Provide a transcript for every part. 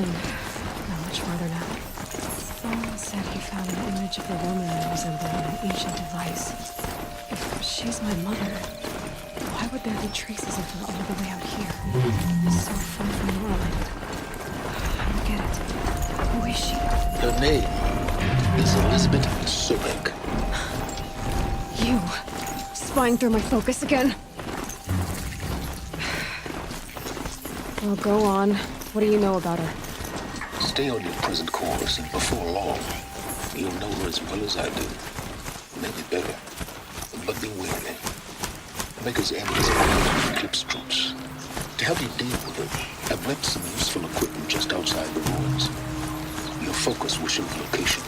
Not much farther now. Someone said he found an image of a woman resembling an ancient device. If she's my mother, why would there be traces of her all the way out here? So far from the world. I don't get it. Who is she? Her name is Elizabeth Sobek. You! Spying through my focus again? Well, go on. What do you know about her? Stay on your present course, and before long, you'll know her as well as I do. Maybe better. But be wary. Maker's enemies are eclipse troops. To help you deal with them, I've left some useful equipment just outside the ruins. Your focus will show the location.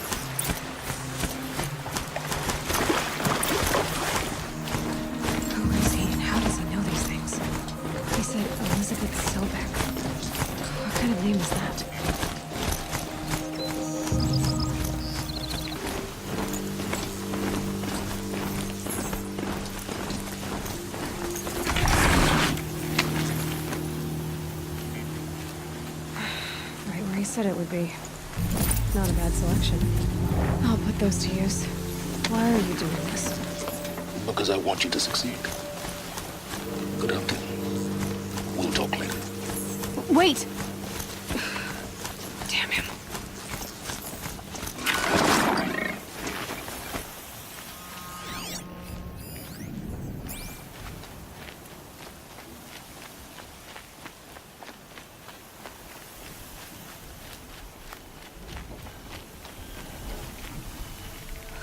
Who is he and how does he know these things? He said Elizabeth Sobek. What kind of name is that? Right where he said it would be. Not a bad selection. I'll put those to use. Why are you doing this? Because I want you to succeed. Good hunting. We'll talk later. Wait! Damn him.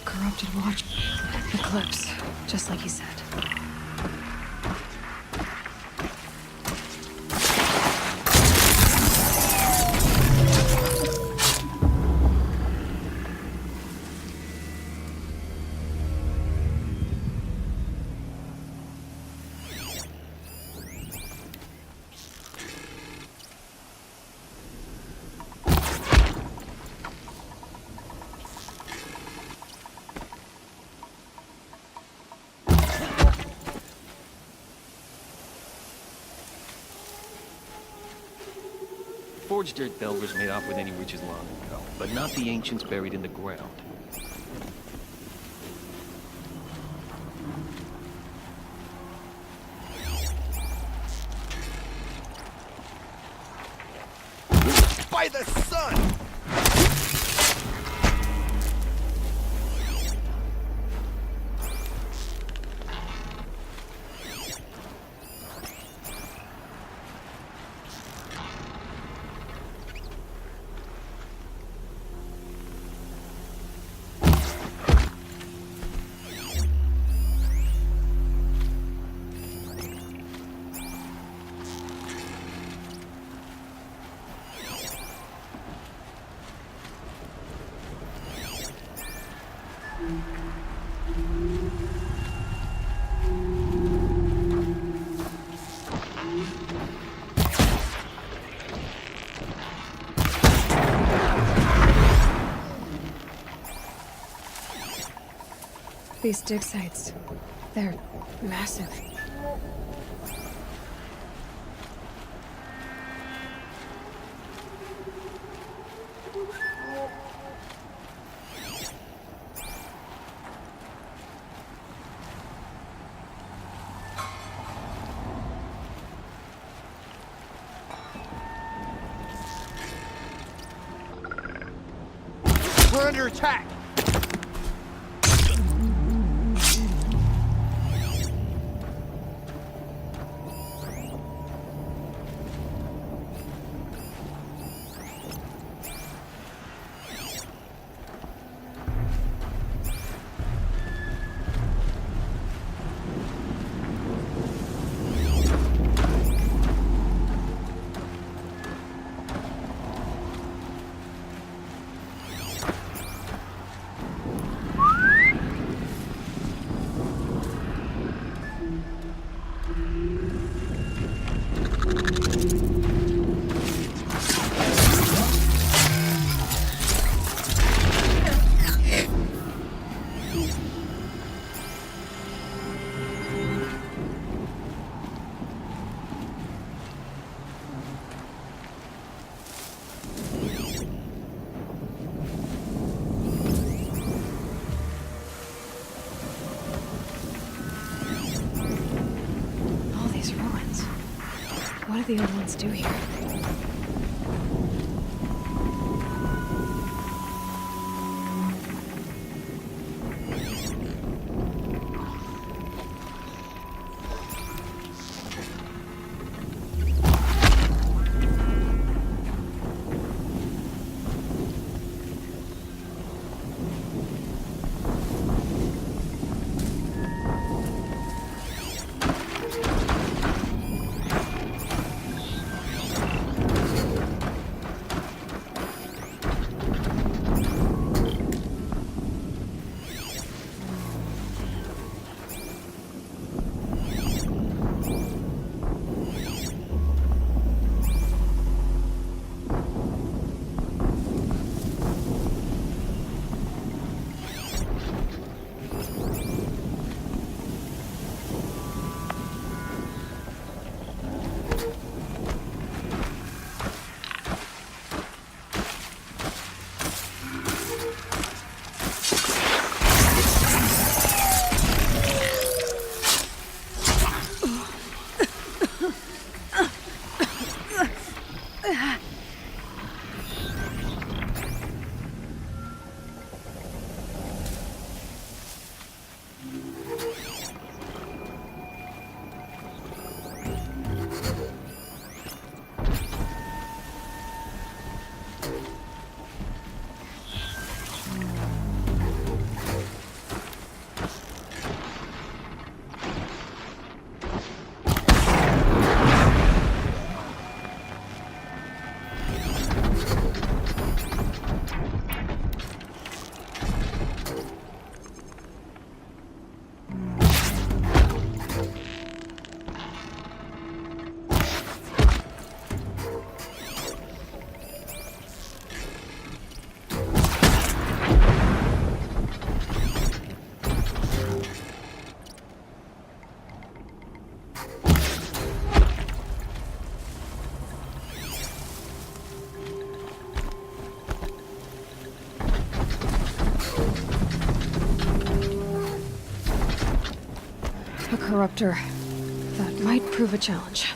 Corrupted watch. Eclipse. Just like he said. Forged dirt delvers made off with any riches long ago, but not the ancients buried in the ground. By the sun! These dig sites, they're massive. We're under attack! the old ones do here? A corruptor. That might prove a challenge.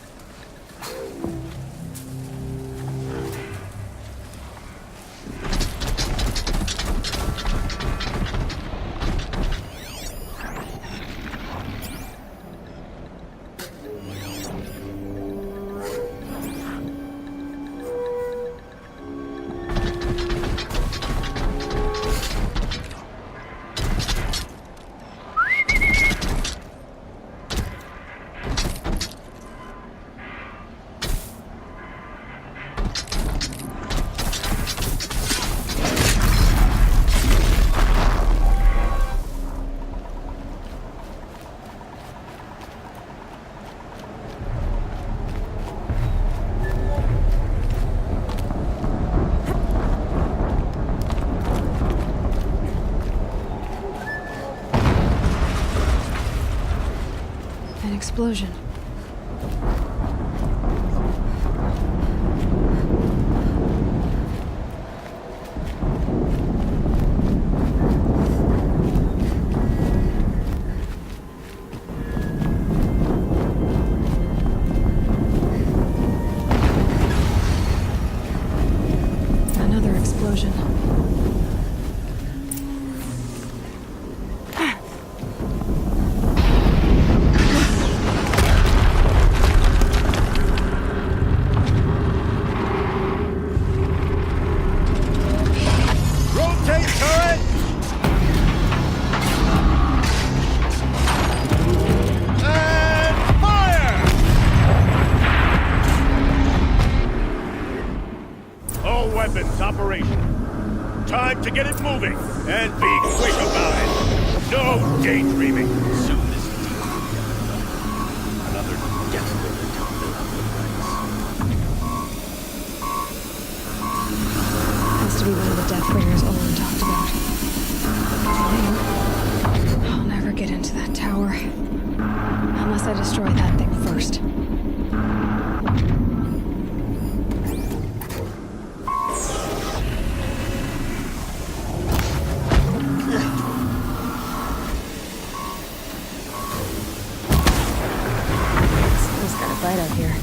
An explosion. Another explosion. Rotate turret! And fire! All weapons operational. Time to get it moving, and be quick about it. No daydreaming. Soon this deal will be done. Another desperate attempt to have the Has to be one of the Deathbringers Olin talked about. I'll never get into that tower. Unless I destroy that thing first. Someone's got a bite out here.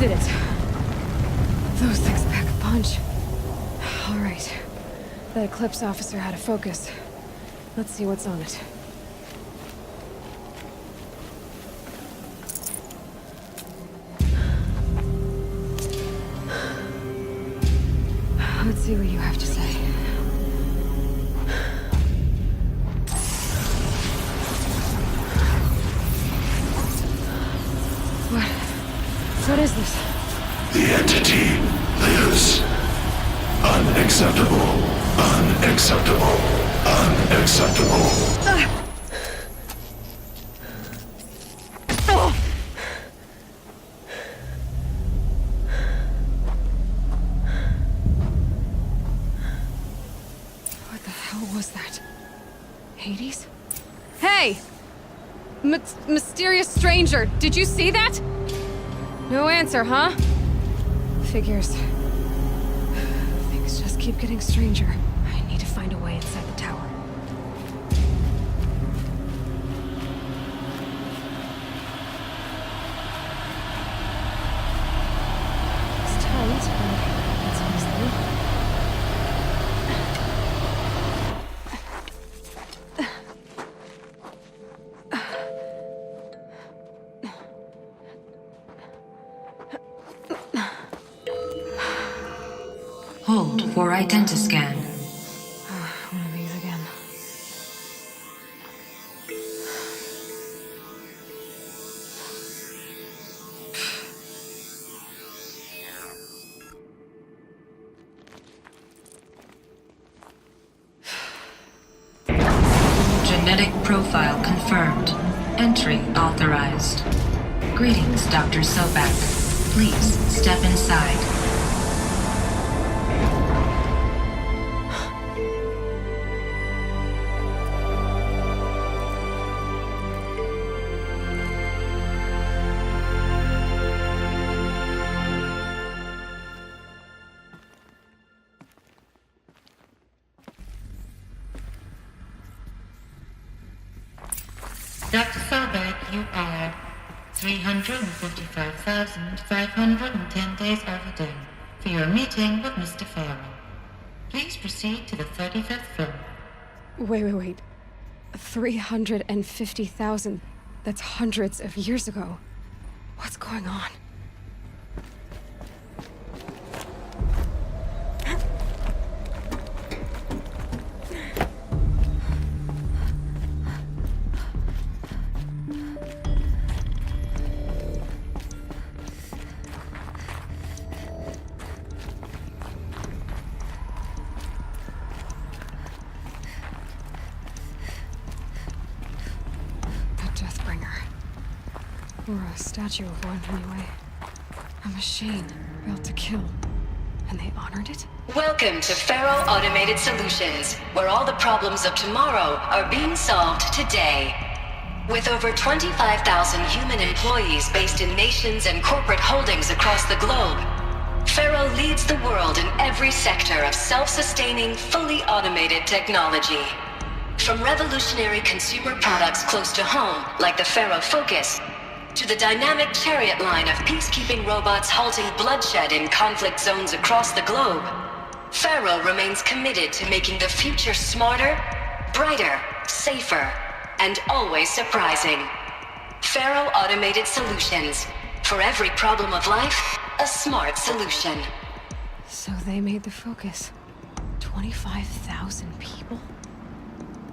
did it. Those things pack a punch. All right. The Eclipse officer had a focus. Let's see what's on it. Let's see what you have to say. What is this? The entity lives. Unacceptable. Unacceptable. Unacceptable. What the hell was that? Hades? Hey! Mysterious stranger, did you see that? No answer, huh? Figures. Things just keep getting stranger. I need to find a way inside the tower. It's tight, but it's easy. Hold for identiscan. One of these again. Genetic profile confirmed. Entry authorized. Greetings, Dr. Sobak. Please step inside. Dr. Sobek, you are 355,510 days overdue for your meeting with Mr. Farrell. Please proceed to the 35th floor. Wait. 350,000. That's hundreds of years ago. What's going on? Or a statue of one, anyway. A machine built to kill. And they honored it? Welcome to Faro Automated Solutions, where all the problems of tomorrow are being solved today. With over 25,000 human employees based in nations and corporate holdings across the globe, Faro leads the world in every sector of self-sustaining, fully automated technology. From revolutionary consumer products close to home, like the Faro Focus, to the dynamic chariot line of peacekeeping robots halting bloodshed in conflict zones across the globe, Faro remains committed to making the future smarter, brighter, safer, and always surprising. Faro Automated Solutions. For every problem of life, a smart solution. So they made the Focus. 25,000 people?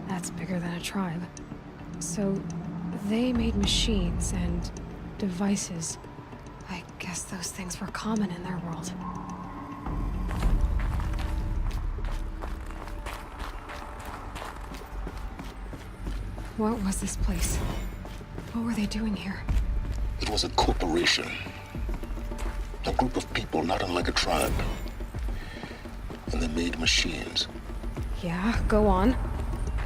That's bigger than a tribe. So they made machines and devices. I guess those things were common in their world. What was this place? What were they doing here? It was a corporation. A group of people not unlike a tribe. And they made machines. Yeah, go on.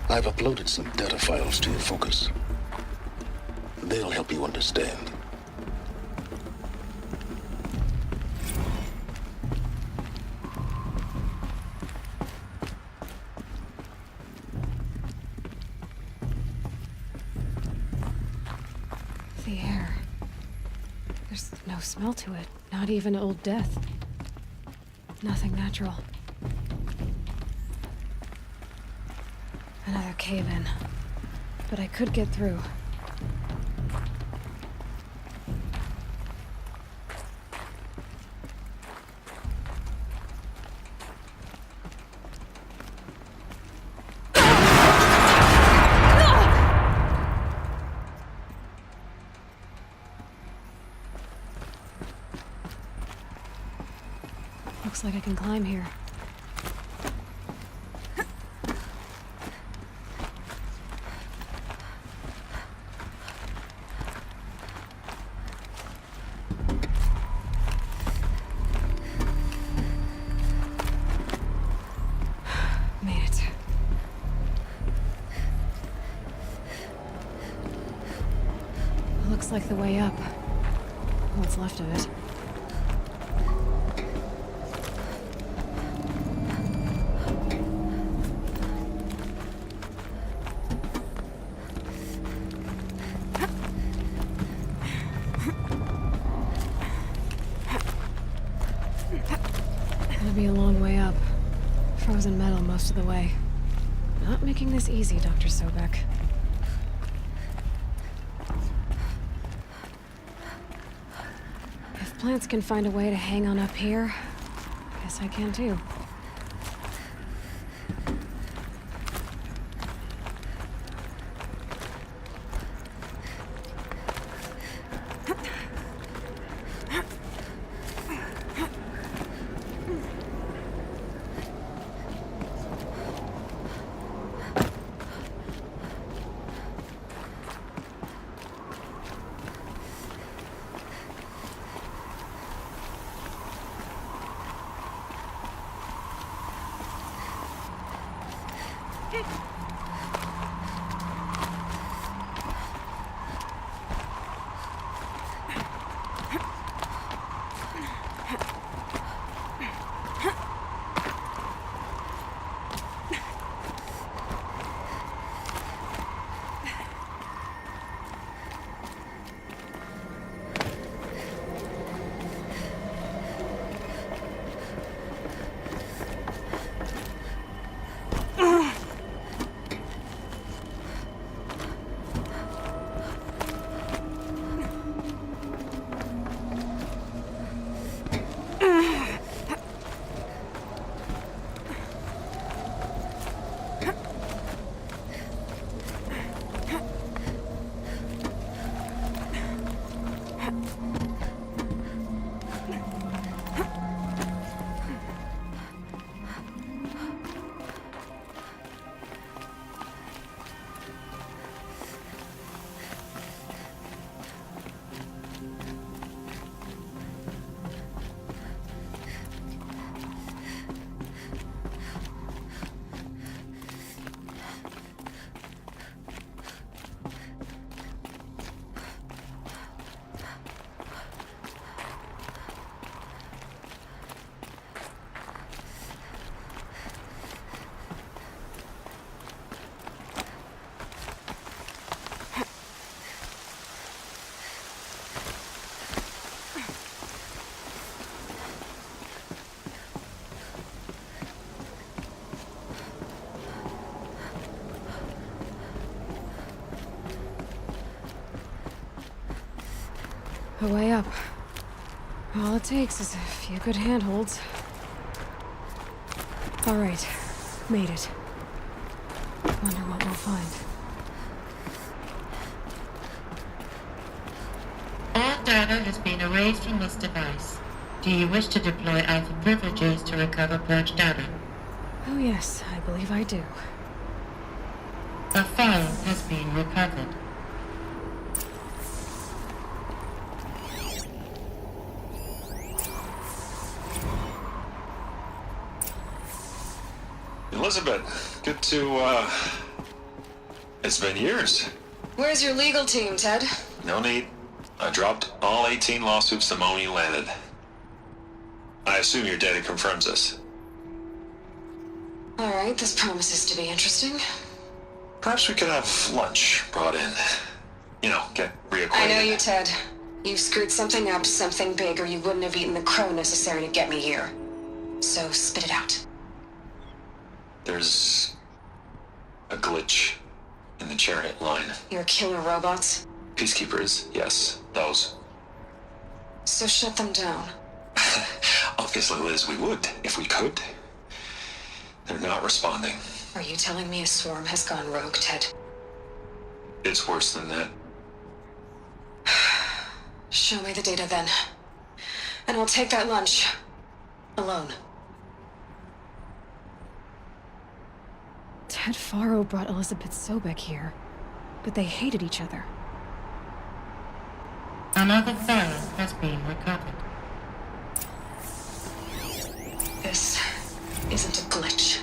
I've uploaded some data files to your Focus. They'll help you understand. The air. There's no smell to it. Not even old death. Nothing natural. Another cave-in. But I could get through. Looks like I can climb here. Made it. Looks like the way up. What's left of it. Gonna be a long way up. Frozen metal most of the way. Not making this easy, Dr. Sobek. If plants can find a way to hang on up here, I guess I can too. A way up. All it takes is a few good handholds. All right, made it. Wonder what we'll find. All data has been erased from this device. Do you wish to deploy Alpha privileges to recover purged data? Oh yes, I believe I do. A file has been recovered. Elizabeth, good to, it's been years. Where's your legal team, Ted? No need. I dropped all 18 lawsuits the moment you landed. I assume your data confirms this. All right, this promises to be interesting. Perhaps we could have lunch brought in. You know, get reacquainted. I know you, Ted. You screwed something up, something big, or you wouldn't have eaten the crow necessary to get me here. So spit it out. There's a glitch in the chariot line. Your killer robots? Peacekeepers, yes, those. So shut them down. Obviously, Liz, we would, if we could. They're not responding. Are you telling me a swarm has gone rogue, Ted? It's worse than that. Show me the data then. And I'll take that lunch. Alone. Ted Faro brought Elizabeth Sobek here, but they hated each other. Another pharaoh has been recovered. This isn't a glitch.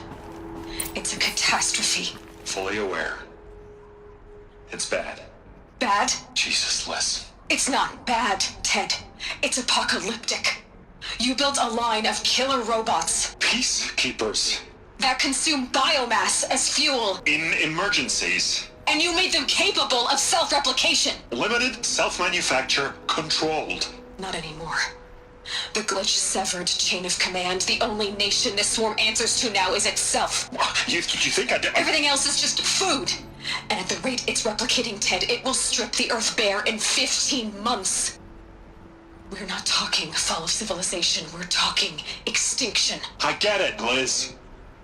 It's a catastrophe. Fully aware. It's bad. Bad? Jesus, Liz. It's not bad, Ted. It's apocalyptic. You built a line of killer robots Peacekeepers. that consume biomass as fuel, In emergencies. and you made them capable of self-replication. Limited, self-manufacture, controlled. Not anymore. The glitch severed chain of command. The only nation this swarm answers to now is itself. You think I'd... Everything else is just food. And at the rate it's replicating, Ted, it will strip the Earth bare in 15 months. We're not talking fall of civilization. We're talking extinction. I get it, Liz.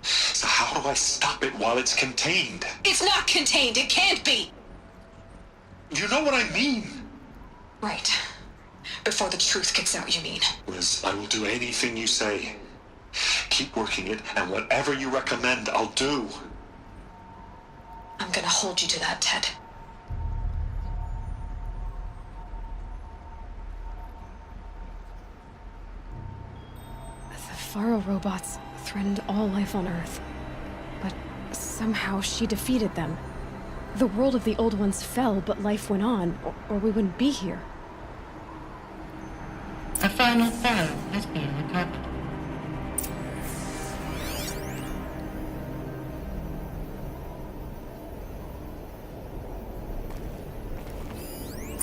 So how do I stop it while it's contained? It's not contained. It can't be. You know what I mean. Right. Before the truth gets out, you mean? Liz, I will do anything you say. Keep working it, and whatever you recommend, I'll do. I'm gonna hold you to that, Ted. The Faro robots threatened all life on Earth, but somehow she defeated them. The world of the old ones fell, but life went on, or we wouldn't be here. A final pharaoh has been recovered.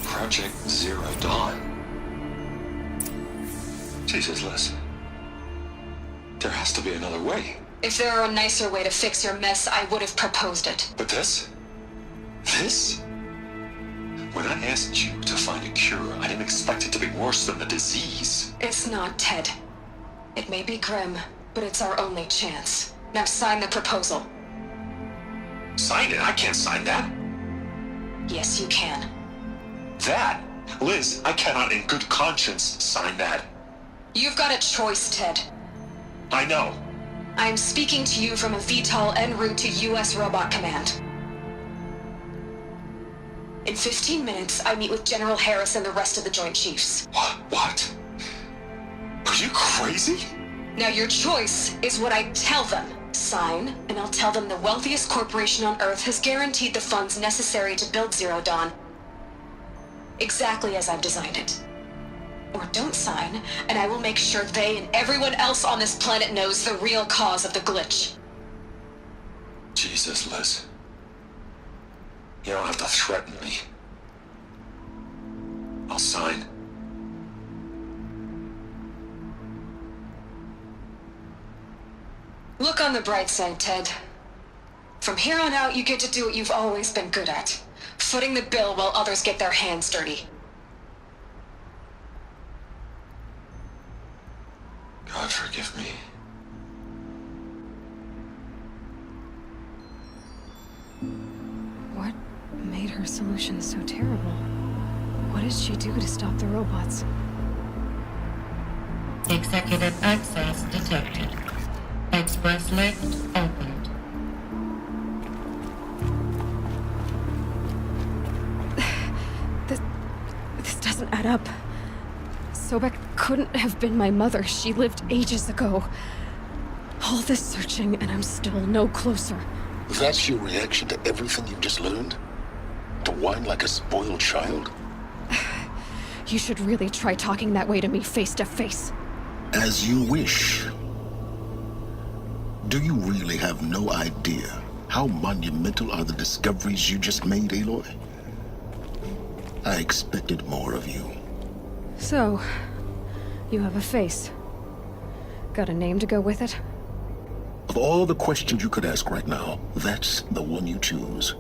Project Zero Dawn. Jesus, Liz. There has to be another way. If there were a nicer way to fix your mess, I would have proposed it. But this? This? When I asked you to find a cure, I didn't expect it to be worse than the disease. It's not, Ted. It may be grim, but it's our only chance. Now sign the proposal. Sign it? I can't sign that. Yes, you can. That? Liz, I cannot in good conscience sign that. You've got a choice, Ted. I know. I am speaking to you from a VTOL en route to U.S. Robot Command. In 15 minutes, I meet with General Harris and the rest of the Joint Chiefs. What? Are you crazy? Now your choice is what I tell them. Sign, and I'll tell them the wealthiest corporation on Earth has guaranteed the funds necessary to build Zero Dawn. Exactly as I've designed it. Or don't sign, and I will make sure they and everyone else on this planet knows the real cause of the glitch. Jesus, Liz. You don't have to threaten me. I'll sign. Look on the bright side, Ted. From here on out, you get to do what you've always been good at. Footing the bill while others get their hands dirty. God forgive me. What made her solution so terrible? What did she do to stop the robots? Executive access detected. Express lift opened. This doesn't add up. Sobek couldn't have been my mother. She lived ages ago. All this searching, and I'm still no closer. That's your reaction to everything you've just learned? To whine like a spoiled child? You should really try talking that way to me face to face. As you wish. Do you really have no idea how monumental are the discoveries you just made, Aloy? I expected more of you. So, you have a face. Got a name to go with it? Of all the questions you could ask right now, that's the one you choose.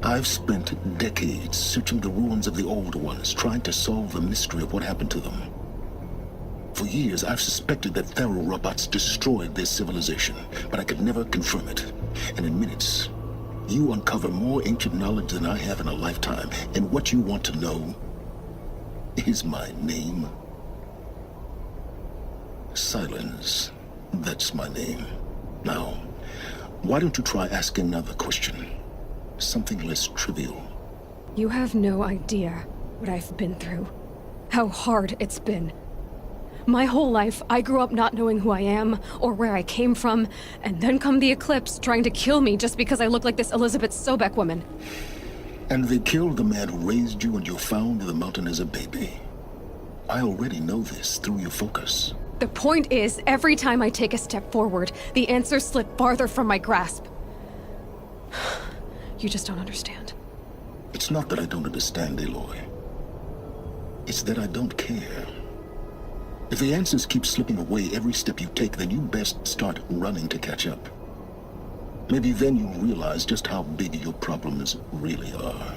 I've spent decades searching the ruins of the old ones, trying to solve the mystery of what happened to them. For years, I've suspected that Pharaoh robots destroyed their civilization, but I could never confirm it. And in minutes, you uncover more ancient knowledge than I have in a lifetime. And what you want to know is my name. Silence. That's my name. Now, why don't you try asking another question? Something less trivial. You have no idea what I've been through. How hard it's been. My whole life, I grew up not knowing who I am or where I came from, and then come the Eclipse trying to kill me just because I look like this Elizabeth Sobek woman. And they killed the man who raised you and you found in the mountain as a baby. I already know this through your focus. The point is, every time I take a step forward, the answers slip farther from my grasp. You just don't understand. It's not that I don't understand, Aloy. It's that I don't care. If the answers keep slipping away every step you take, then you best start running to catch up. Maybe then you'll realize just how big your problems really are.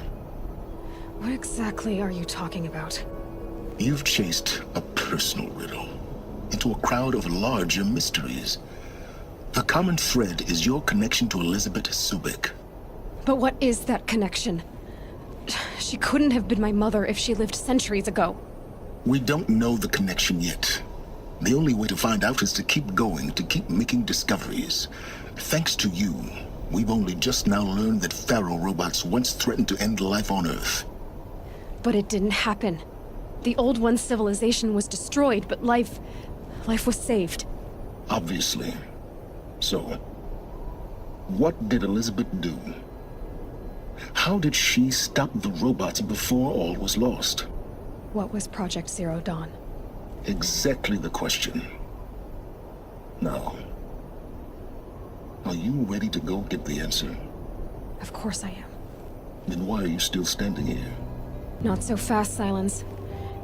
What exactly are you talking about? You've chased a personal riddle into a crowd of larger mysteries. The common thread is your connection to Elizabeth Sobek. But what is that connection? She couldn't have been my mother if she lived centuries ago. We don't know the connection yet. The only way to find out is to keep going, to keep making discoveries. Thanks to you, we've only just now learned that Pharaoh robots once threatened to end life on Earth. But it didn't happen. The Old One's civilization was destroyed, but life was saved. Obviously. So, what did Elizabeth do? How did she stop the robots before all was lost? What was Project Zero Dawn? Exactly the question. Now, are you ready to go get the answer? Of course I am. Then why are you still standing here? Not so fast, Silence.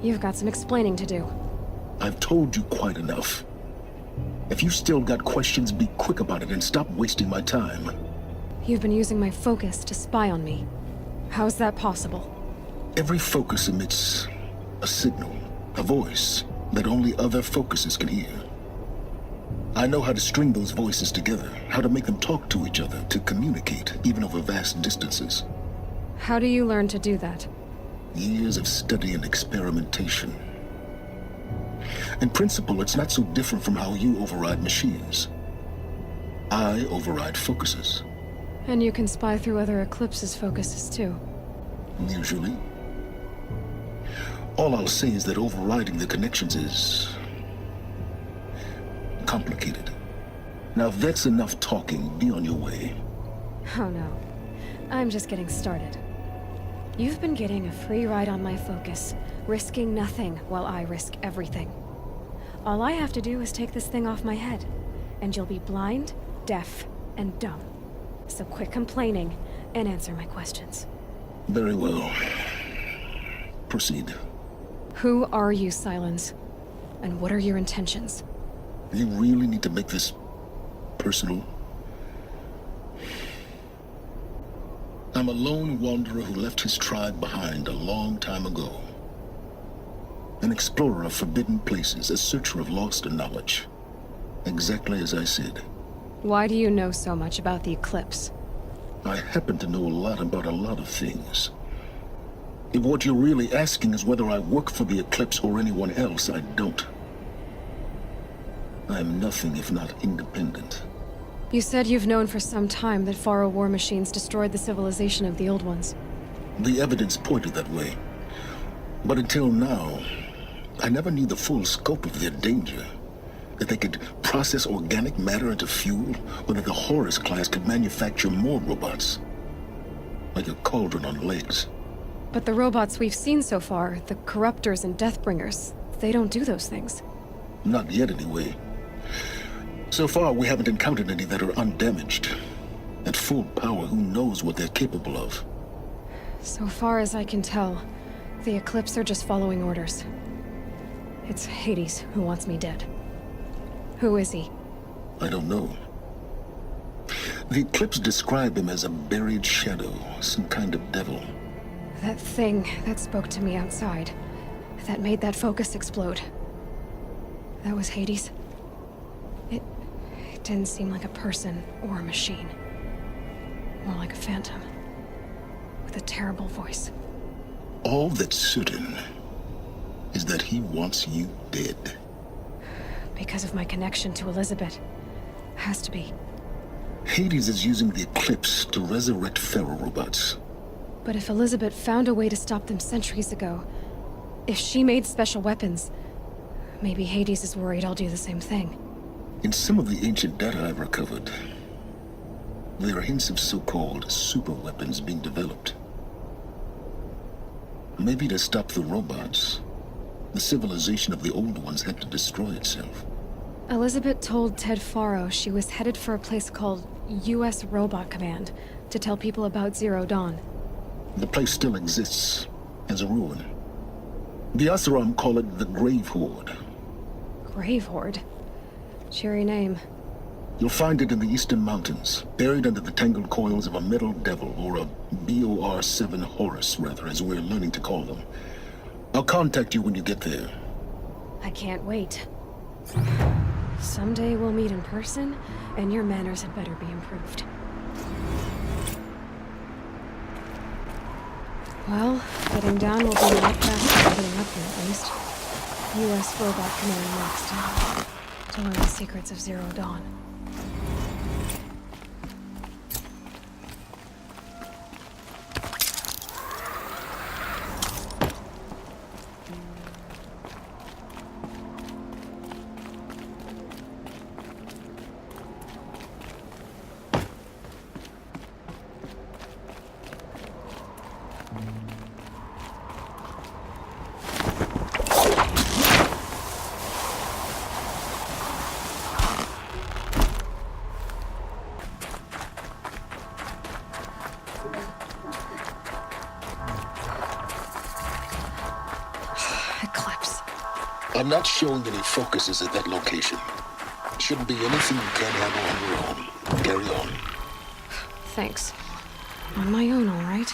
You've got some explaining to do. I've told you quite enough. If you still got questions, be quick about it and stop wasting my time. You've been using my focus to spy on me. How's that possible? Every focus emits a signal, a voice that only other focuses can hear. I know how to string those voices together, how to make them talk to each other, to communicate, even over vast distances. How do you learn to do that? Years of study and experimentation. In principle, it's not so different from how you override machines. I override focuses. And you can spy through other Eclipse's focuses too. Usually. All I'll say is that overriding the connections is complicated. Now, if that's enough talking, be on your way. Oh no. I'm just getting started. You've been getting a free ride on my focus, risking nothing while I risk everything. All I have to do is take this thing off my head, and you'll be blind, deaf, and dumb. So quit complaining and answer my questions. Very well. Proceed. Who are you, Silence? And what are your intentions? You really need to make this personal? I'm a lone wanderer who left his tribe behind a long time ago. An explorer of forbidden places, a searcher of lost knowledge. Exactly as I said. Why do you know so much about the Eclipse? I happen to know a lot about a lot of things. If what you're really asking is whether I work for the Eclipse or anyone else, I don't. I'm nothing if not independent. You said you've known for some time that Pharaoh war machines destroyed the civilization of the Old Ones. The evidence pointed that way. But until now, I never knew the full scope of their danger. That they could process organic matter into fuel, or that the Horus class could manufacture more robots. Like a cauldron on legs. But the robots we've seen so far, the Corruptors and Deathbringers, they don't do those things. Not yet, anyway. So far, we haven't encountered any that are undamaged. At full power, who knows what they're capable of? So far as I can tell, The Eclipse are just following orders. It's Hades who wants me dead. Who is he? I don't know. The Eclipse describe him as a buried shadow, some kind of devil. That thing that spoke to me outside, that made that focus explode. That was Hades? It didn't seem like a person or a machine. More like a phantom. With a terrible voice. All that's certain is that he wants you dead. Because of my connection to Elizabeth. Has to be. Hades is using the Eclipse to resurrect feral robots. But if Elizabeth found a way to stop them centuries ago, if she made special weapons, maybe Hades is worried I'll do the same thing. In some of the ancient data I've recovered, there are hints of so-called super weapons being developed. Maybe to stop the robots, the civilization of the old ones had to destroy itself. Elizabeth told Ted Faro she was headed for a place called U.S. Robot Command to tell people about Zero Dawn. The place still exists as a ruin. The Asaram call it the Grave Horde. Grave Horde? Cheery name. You'll find it in the eastern mountains, buried under the tangled coils of a metal devil, or a BOR-7 Horus, rather, as we're learning to call them. I'll contact you when you get there. I can't wait. Someday we'll meet in person, and your manners had better be improved. Well, getting down will be a lot faster than getting up here, at least. U.S. Robot Command next, to learn the secrets of Zero Dawn. I'm not showing any focuses at that location. Shouldn't be anything you can't handle on your own. Carry on. Thanks. On my own, all right.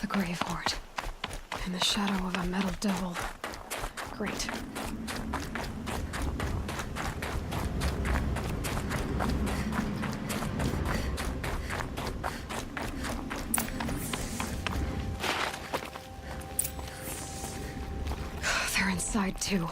Grave Horde. In the shadow of a metal devil. Great. They're inside too.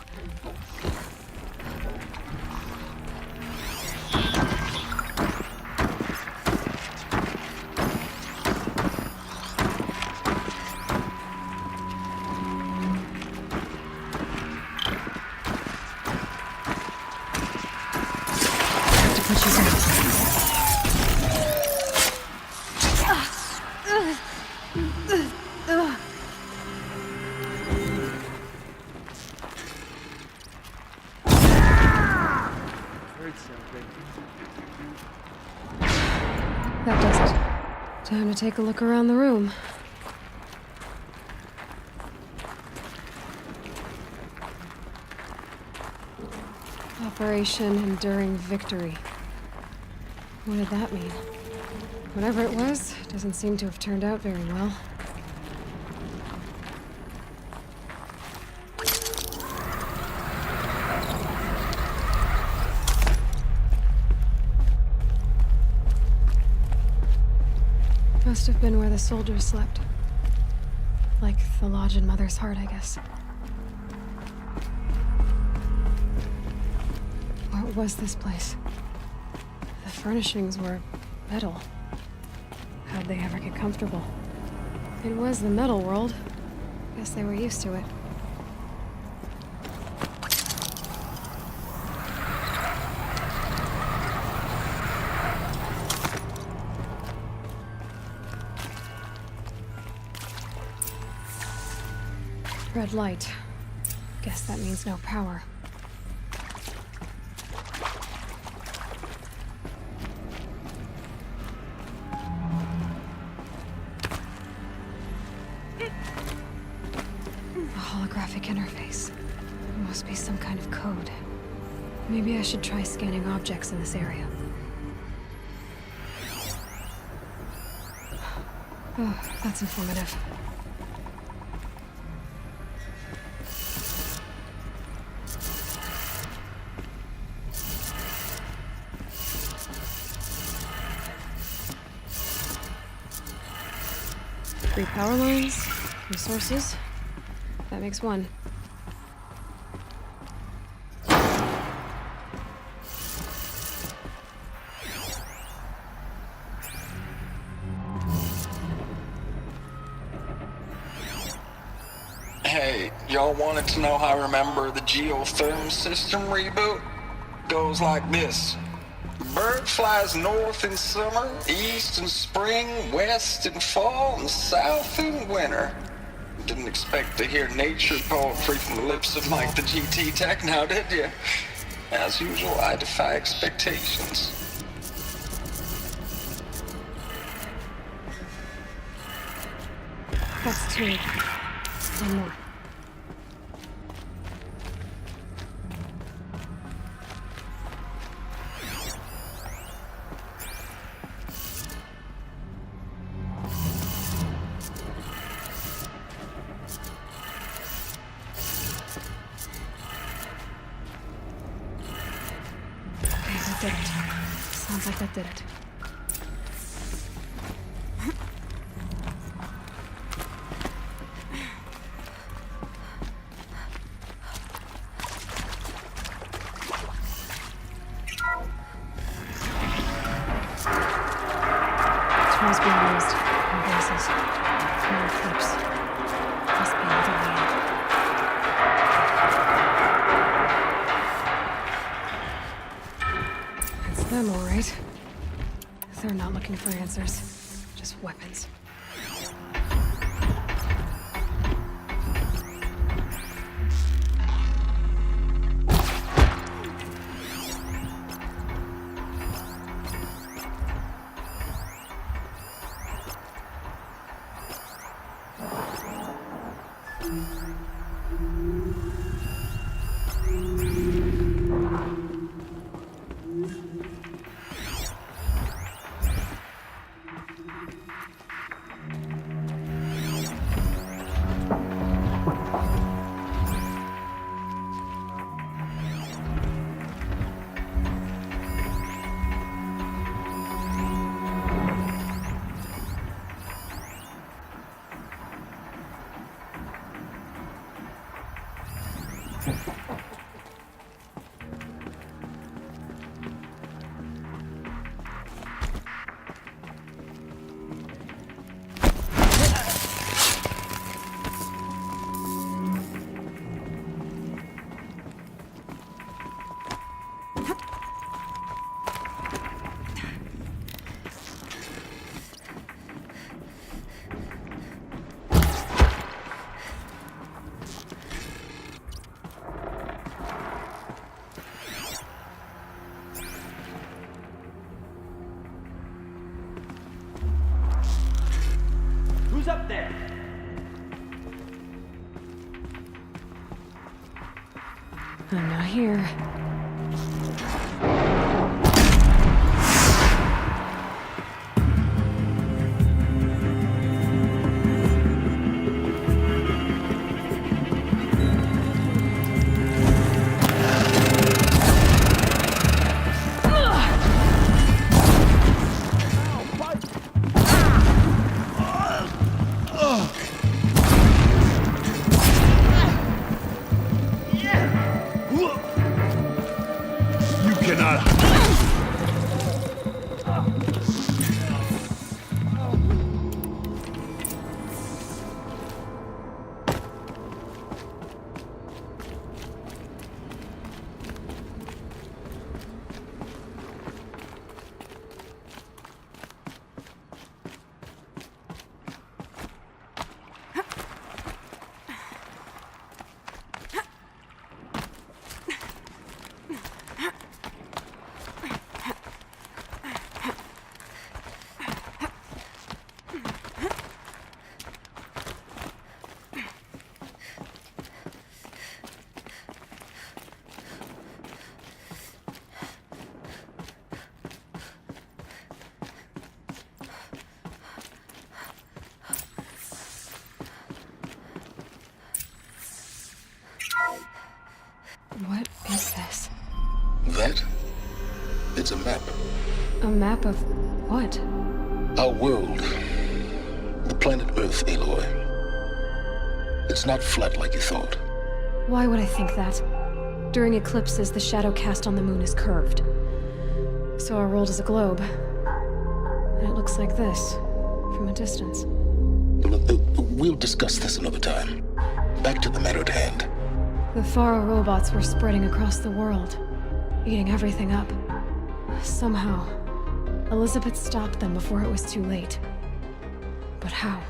That does it. Time to take a look around the room. Operation Enduring Victory. What did that mean? Whatever it was, doesn't seem to have turned out very well. Must have been where the soldiers slept. Like the lodge in Mother's Heart, I guess. What was this place? The furnishings were metal. How'd they ever get comfortable? It was the metal world. Guess they were used to it. Red light. Guess that means no power. A holographic interface. It must be some kind of code. Maybe I should try scanning objects in this area. Oh, that's informative. Three power lines, resources. That makes one. Hey, y'all wanted to know how I remember the geotherm system reboot? Goes like this. Bird flies north in summer, east in spring, west in fall, and south in winter. Didn't expect to hear nature poetry from the lips of Mike the GT Tech now, did you? As usual, I defy expectations. That's two. One more. Did it. Sounds like that did it. Tools being used. And braces. More clips. Must be another way in. Them all right. They're not looking for answers, just weapons. Who's up there? I'm not here. A map of what? Our world. The planet Earth, Aloy. It's not flat like you thought. Why would I think that? During eclipses, the shadow cast on the moon is curved. So our world is a globe. And it looks like this, from a distance. We'll discuss this another time. Back to the matter at hand. The Faro robots were spreading across the world, eating everything up. Somehow, Elizabeth stopped them before it was too late. But how?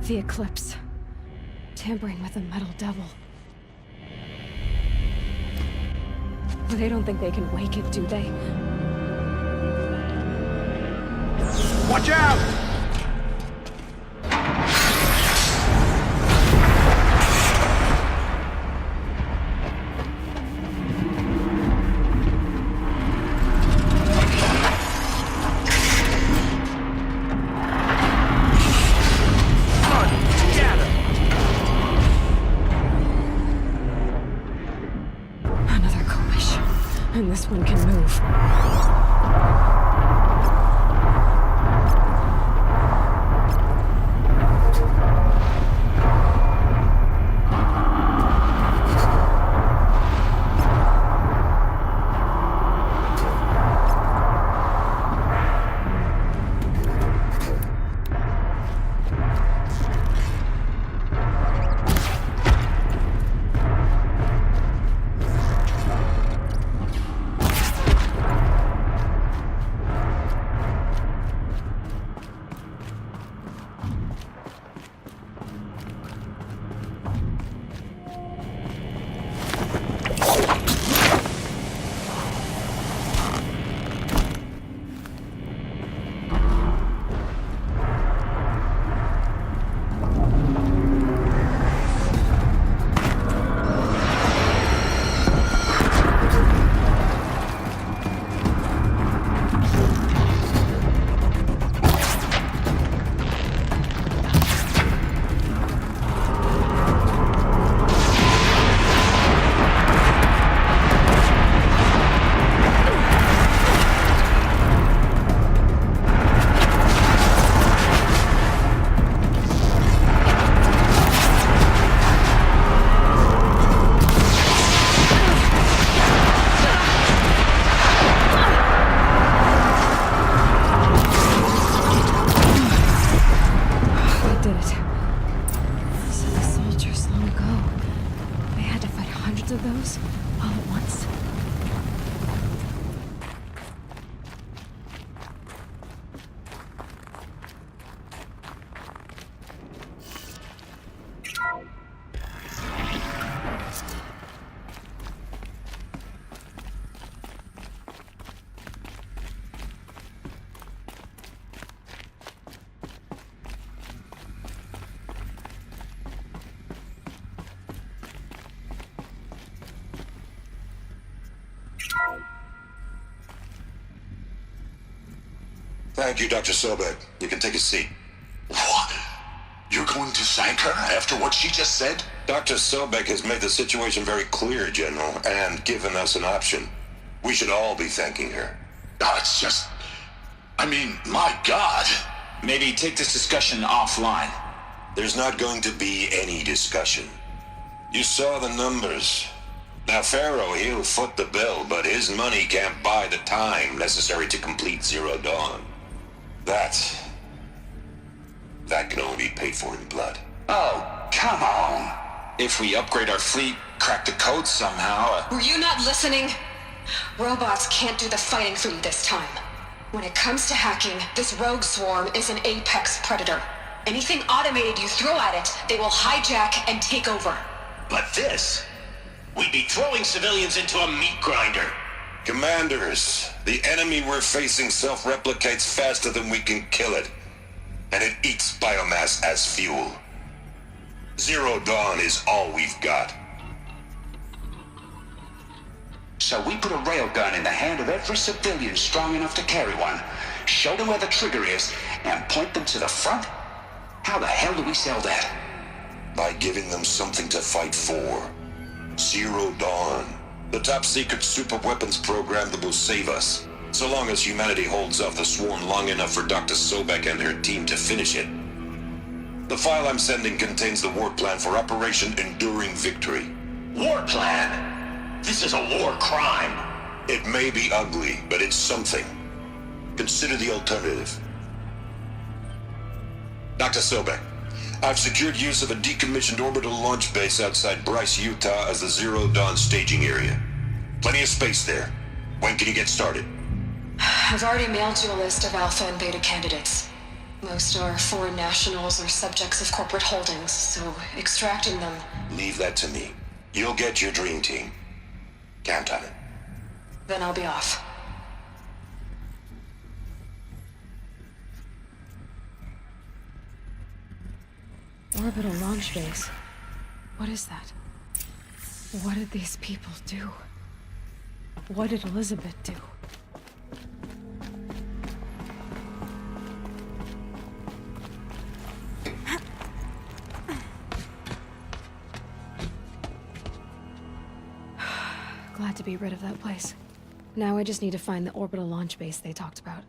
The eclipse. Tampering with the metal devil. They don't think they can wake it, do they? Watch out! And this one can move. Thank you, Dr. Sobek. You can take a seat. What? You're going to thank her after what she just said? Dr. Sobek has made the situation very clear, General, and given us an option. We should all be thanking her. Oh, it's just... I mean, my God. Maybe take this discussion offline. There's not going to be any discussion. You saw the numbers. Now, Pharaoh, he'll foot the bill, but his money can't buy the time necessary to complete Zero Dawn. That can only be paid for in blood. Oh, come on. If we upgrade our fleet, crack the code somehow... Were you not listening? Robots can't do the fighting for you this time. When it comes to hacking, this rogue swarm is an apex predator. Anything automated you throw at it, they will hijack and take over. But this, we'd be throwing civilians into a meat grinder. Commanders, the enemy we're facing self-replicates faster than we can kill it. And it eats biomass as fuel. Zero Dawn is all we've got. So we put a railgun in the hand of every civilian strong enough to carry one, show them where the trigger is, and point them to the front? How the hell do we sell that? By giving them something to fight for. Zero Dawn. The top-secret super weapons program that will save us. So long as humanity holds off the Swarm long enough for Dr. Sobek and her team to finish it. The file I'm sending contains the war plan for Operation Enduring Victory. War plan? This is a war crime. It may be ugly, but it's something. Consider the alternative. Dr. Sobek, I've secured use of a decommissioned orbital launch base outside Bryce, Utah as the Zero Dawn staging area. Plenty of space there. When can you get started? I've already mailed you a list of Alpha and Beta candidates. Most are foreign nationals or subjects of corporate holdings, so extracting them... Leave that to me. You'll get your dream team. Count on it. Then I'll be off. Orbital launch base. What is that? What did these people do? What did Elizabeth do? Glad to be rid of that place. Now I just need to find the orbital launch base they talked about.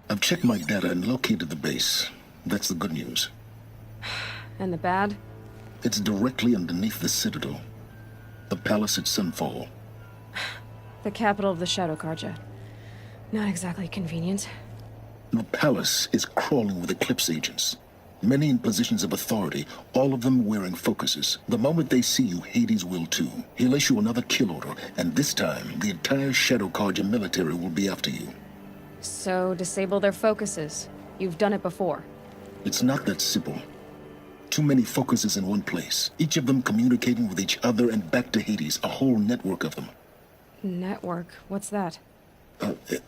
I've checked my data and located the base. That's the good news. And the bad? It's directly underneath the Citadel. The palace at Sunfall. The capital of the Shadow Carja. Not exactly convenient. The palace is crawling with Eclipse agents. Many in positions of authority, all of them wearing focuses. The moment they see you, Hades will too. He'll issue another kill order, and this time, the entire Shadow Carja military will be after you. So, disable their focuses. You've done it before. It's not that simple. Too many focuses in one place, each of them communicating with each other and back to Hades, a whole network of them. Network? What's that?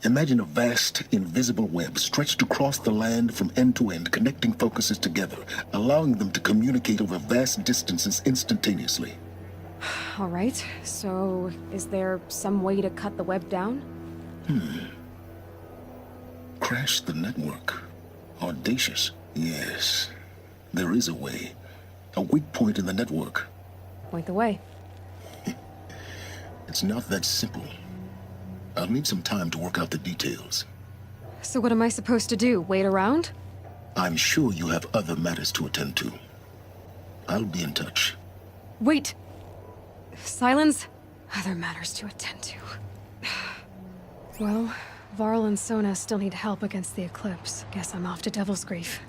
Imagine a vast, invisible web stretched across the land from end to end, connecting focuses together, allowing them to communicate over vast distances instantaneously. All right, so is there some way to cut the web down? Crash the network. Audacious. Yes, there is a way. A weak point in the network. Point the way. It's not that simple. I'll need some time to work out the details. So what am I supposed to do? Wait around? I'm sure you have other matters to attend to. I'll be in touch. Wait! Silence? Other matters to attend to. Well, Varl and Sona still need help against the Eclipse. Guess I'm off to Devil's Grief.